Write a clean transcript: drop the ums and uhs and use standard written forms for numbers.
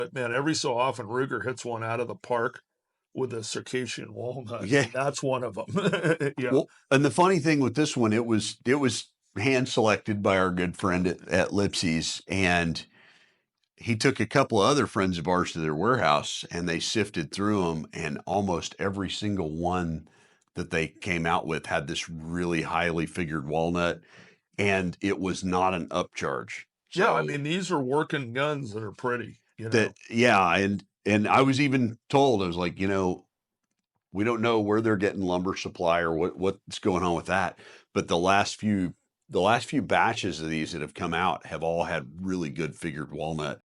But man, every so often Ruger hits one out of the park with a Circadian Walnut, Yeah. and that's one of them. Yeah. Well, and the funny thing with this one, it was hand selected by our good friend at Lipsy's, and he took a couple of other friends of ours to their warehouse, and they sifted through them, and almost every single one that they came out with had this really highly figured walnut, and it was not an upcharge. Yeah, I So mean, these are working guns that are pretty, you that, know. yeah, and I was even told, I was like, we don't know where they're getting lumber supply or what's going on with that. But the last few batches of these that have come out have all had really good figured walnut